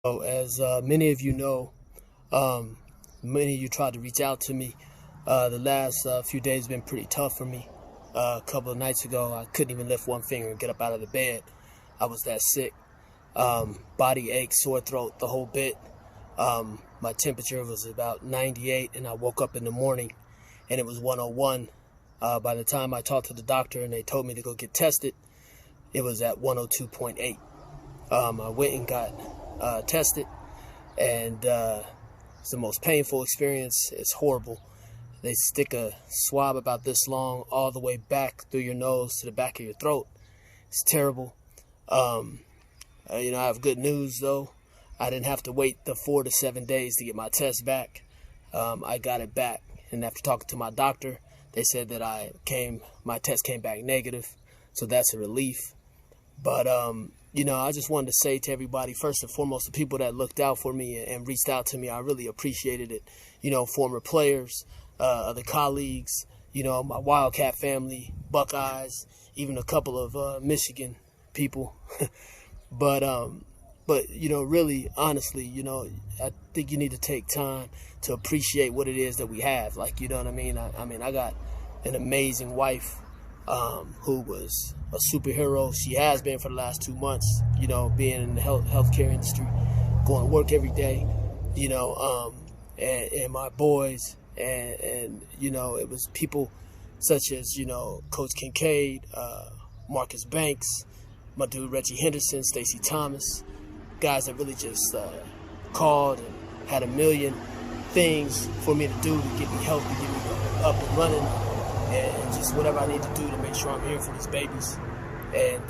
So as many of you know, many of you tried to reach out to me. The last few days have been pretty tough for me. A couple of nights ago, I couldn't even lift one finger and get up out of the bed. I was that sick. Body ache, sore throat, the whole bit. My temperature was about 98, and I woke up in the morning, and it was 101. By the time I talked to the doctor and they told me to go get tested, it was at 102.8. I went and got tested, and it's the most painful experience. It's horrible. They stick a swab about this long all the way back through your nose to the back of your throat. It's terrible. I have good news though. I didn't have to wait the 4 to 7 days to get my test back. I got it back, and after talking to my doctor, they said that my test came back negative, so that's a relief. But I just wanted to say to everybody, first and foremost, the people that looked out for me and reached out to me, I really appreciated it. Former players, other colleagues, my Wildcat family, Buckeyes, even a couple of Michigan people. But really, honestly, I think you need to take time to appreciate what it is that we have. I got an amazing wife who was a superhero. She has been for the last 2 months, being in the healthcare industry, going to work every day, and my boys, and it was people such as, Coach Kincaid, Marcus Banks, my dude Reggie Henderson, Stacey Thomas, guys that really just called and had a million things for me to do to get me healthy, get me up and running, and just whatever I need to do to make sure I'm here for these babies. And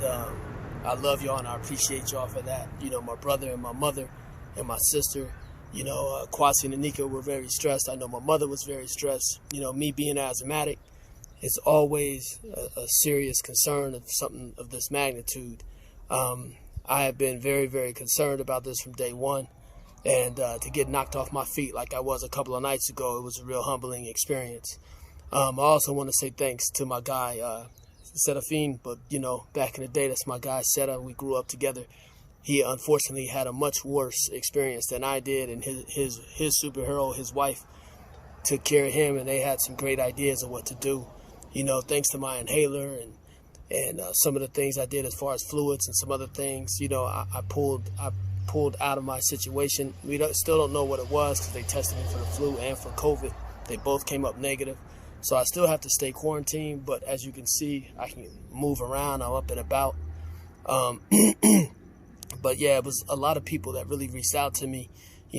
I love y'all and I appreciate y'all for that. My brother and my mother and my sister, Kwasi and Anika were very stressed. I know my mother was very stressed. Me being asthmatic, it's always a serious concern of something of this magnitude. I have been very, very concerned about this from day one. And to get knocked off my feet like I was a couple of nights ago, it was a real humbling experience. I also want to say thanks to my guy, Serafin, but, back in the day, that's my guy, Seta. We grew up together. He unfortunately had a much worse experience than I did, and his superhero, his wife, took care of him, and they had some great ideas of what to do. Thanks to my inhaler and some of the things I did as far as fluids and some other things, I pulled out of my situation. We still don't know what it was because they tested me for the flu and for COVID. They both came up negative. So I still have to stay quarantined, but as you can see, I can move around. I'm up and about. But yeah, it was a lot of people that really reached out to me,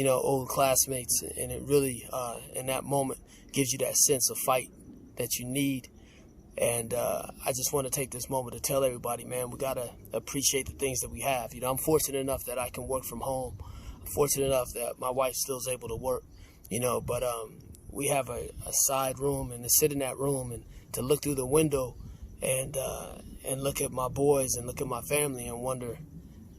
old classmates, and it really, in that moment, gives you that sense of fight that you need. And I just want to take this moment to tell everybody, man, we got to appreciate the things that we have. I'm fortunate enough that I can work from home. I'm fortunate enough that my wife still is able to work, but we have a side room, and to sit in that room and to look through the window and look at my boys and look at my family and wonder,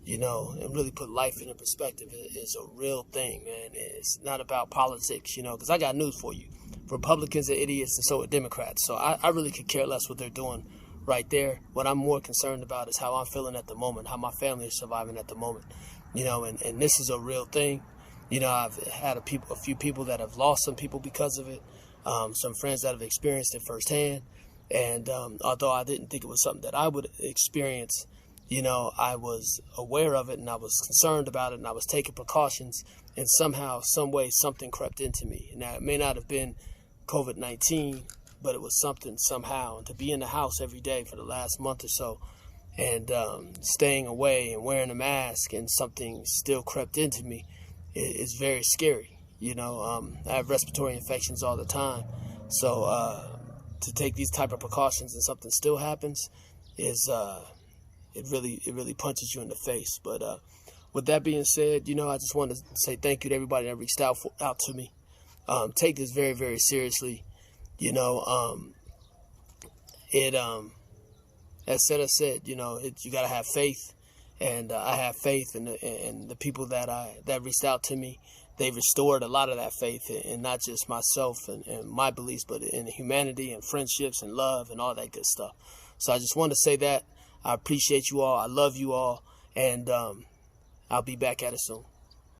and really put life into perspective is a real thing, man. It's not about politics, because I got news for you. Republicans are idiots and so are Democrats. So I really could care less what they're doing right there. What I'm more concerned about is how I'm feeling at the moment, how my family is surviving at the moment, and this is a real thing. I've had a few people that have lost some people because of it, some friends that have experienced it firsthand. And although I didn't think it was something that I would experience, I was aware of it and I was concerned about it and I was taking precautions. And somehow, some way, something crept into me. Now, it may not have been COVID-19, but it was something somehow. And to be in the house every day for the last month or so and staying away and wearing a mask and something still crept into me is very scary. I have respiratory infections all the time. So to take these type of precautions and something still happens is it really punches you in the face. But with that being said, I just want to say thank you to everybody that reached out to me. Take this very, very seriously. As Seta said, you got to have faith. And I have faith in the people that reached out to me. They restored a lot of that faith in not just myself and my beliefs, but in humanity and friendships and love and all that good stuff. So I just want to say that. I appreciate you all. I love you all. And I'll be back at it soon.